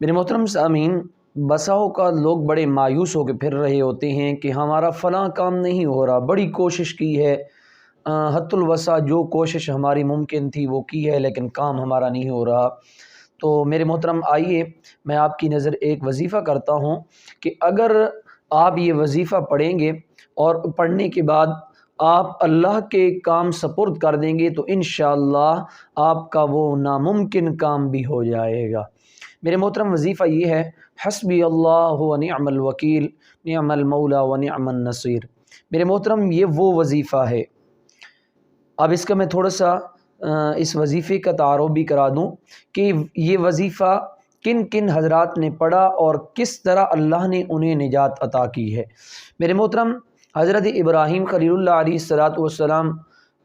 میرے محترم سامعین، بسا اوقات لوگ بڑے مایوس ہو کے پھر رہے ہوتے ہیں کہ ہمارا فلاں کام نہیں ہو رہا، بڑی کوشش کی ہے، حت الوسع جو کوشش ہماری ممکن تھی وہ کی ہے، لیکن کام ہمارا نہیں ہو رہا۔ تو میرے محترم آئیے میں آپ کی نظر ایک وظیفہ کرتا ہوں کہ اگر آپ یہ وظیفہ پڑھیں گے اور پڑھنے کے بعد آپ اللہ کے کام سپرد کر دیں گے تو انشاءاللہ آپ کا وہ ناممکن کام بھی ہو جائے گا۔ میرے محترم وظیفہ یہ ہے، حسبی اللہ و نعم الوکیل نعم المولا و نعم النصیر۔ میرے محترم یہ وہ وظیفہ ہے۔ اب اس کا میں تھوڑا سا اس وظیفے کا تعارف بھی کرا دوں کہ یہ وظیفہ کن کن حضرات نے پڑھا اور کس طرح اللہ نے انہیں نجات عطا کی ہے۔ میرے محترم حضرت ابراہیم خلیل اللہ علیہ السلام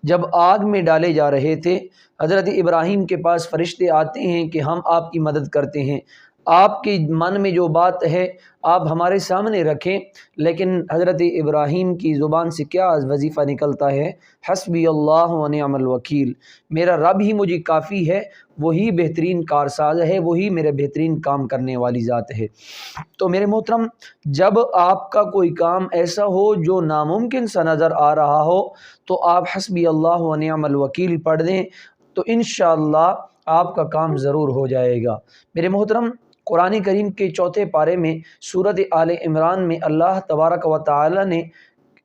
جب آگ میں ڈالے جا رہے تھے، حضرت ابراہیم کے پاس فرشتے آتے ہیں کہ ہم آپ کی مدد کرتے ہیں، آپ کے من میں جو بات ہے آپ ہمارے سامنے رکھیں، لیکن حضرت ابراہیم کی زبان سے کیا وظیفہ نکلتا ہے؟ حسبی اللہ و نعم الوکیل، میرا رب ہی مجھے کافی ہے، وہی بہترین کارساز ہے، وہی میرے بہترین کام کرنے والی ذات ہے۔ تو میرے محترم جب آپ کا کوئی کام ایسا ہو جو ناممکن سا نظر آ رہا ہو تو آپ حسبی اللہ و نعم الوکیل پڑھ دیں تو انشاءاللہ آپ کا کام ضرور ہو جائے گا۔ میرے محترم قرآن کریم کے چوتھے پارے میں سورۃ آل عمران میں اللہ تبارک و تعالی نے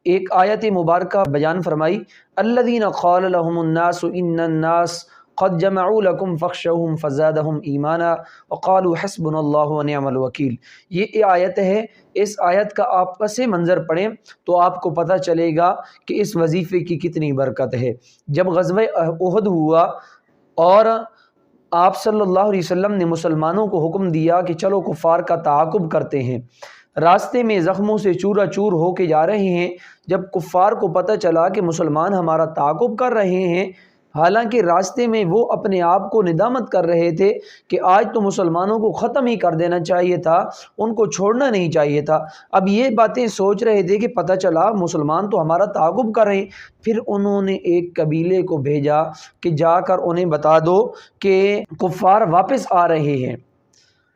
ایک آیت مبارکہ بیان فرمائی، الذین قال لهم الناس ان الناس قد جمعوا لكم فاخشوهم فزادهم ایمانا وقالوا حسبنا اللہ ونعم الوکیل۔ یہ آیت ہے، اس آیت کا آپ پس منظر پڑھیں تو آپ کو پتہ چلے گا کہ اس وظیفے کی کتنی برکت ہے۔ جب غزوہ احد ہوا اور آپ صلی اللہ علیہ وسلم نے مسلمانوں کو حکم دیا کہ چلو کفار کا تعاقب کرتے ہیں، راستے میں زخموں سے چورا چور ہو کے جا رہے ہیں، جب کفار کو پتہ چلا کہ مسلمان ہمارا تعاقب کر رہے ہیں، حالانکہ راستے میں وہ اپنے آپ کو ندامت کر رہے تھے کہ آج تو مسلمانوں کو ختم ہی کر دینا چاہیے تھا، ان کو چھوڑنا نہیں چاہیے تھا، اب یہ باتیں سوچ رہے تھے کہ پتہ چلا مسلمان تو ہمارا تعاقب کر رہے ہیں، پھر انہوں نے ایک قبیلے کو بھیجا کہ جا کر انہیں بتا دو کہ کفار واپس آ رہے ہیں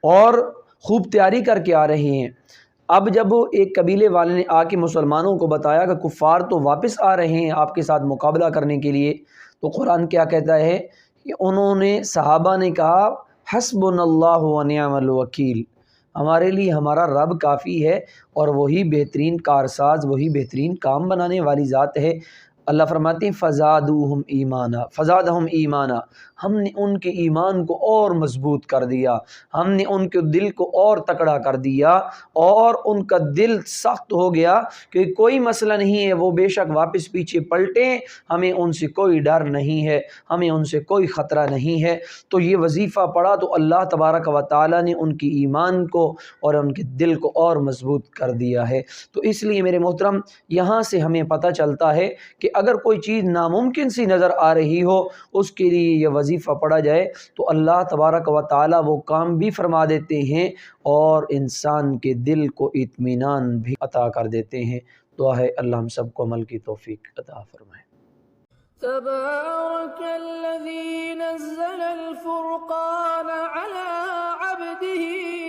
اور خوب تیاری کر کے آ رہے ہیں۔ اب جب ایک قبیلے والے نے آ کے مسلمانوں کو بتایا کہ کفار تو واپس آ رہے ہیں آپ کے ساتھ مقابلہ کرنے کے لیے، تو قرآن کیا کہتا ہے کہ انہوں نے صحابہ نے کہا حسبنا اللہ و نعم الوکیل، ہمارے لیے ہمارا رب کافی ہے اور وہی بہترین کارساز، وہی بہترین کام بنانے والی ذات ہے۔ اللہ فرماتے ہیں فزادوہم ایمانا، فزادہم ایمانا، ہم نے ان کے ایمان کو اور مضبوط کر دیا، ہم نے ان کے دل کو اور تکڑا کر دیا اور ان کا دل سخت ہو گیا کہ کوئی مسئلہ نہیں ہے، وہ بے شک واپس پیچھے پلٹیں، ہمیں ان سے کوئی ڈر نہیں ہے، ہمیں ان سے کوئی خطرہ نہیں ہے۔ تو یہ وظیفہ پڑھا تو اللہ تبارک و تعالیٰ نے ان کی ایمان کو اور ان کے دل کو اور مضبوط کر دیا ہے۔ تو اس لیے میرے محترم یہاں سے ہمیں پتہ چلتا ہے کہ اگر کوئی چیز ناممکن سی نظر آ رہی ہو اس کے لیے یہ وظیفہ پڑھا جائے تو اللہ تبارک و تعالیٰ وہ کام بھی فرما دیتے ہیں اور انسان کے دل کو اطمینان بھی عطا کر دیتے ہیں۔ دعا ہے اللہ ہم سب کو عمل کی توفیق عطا فرمائے۔ تبارك الذي نزل الفرقان على عبده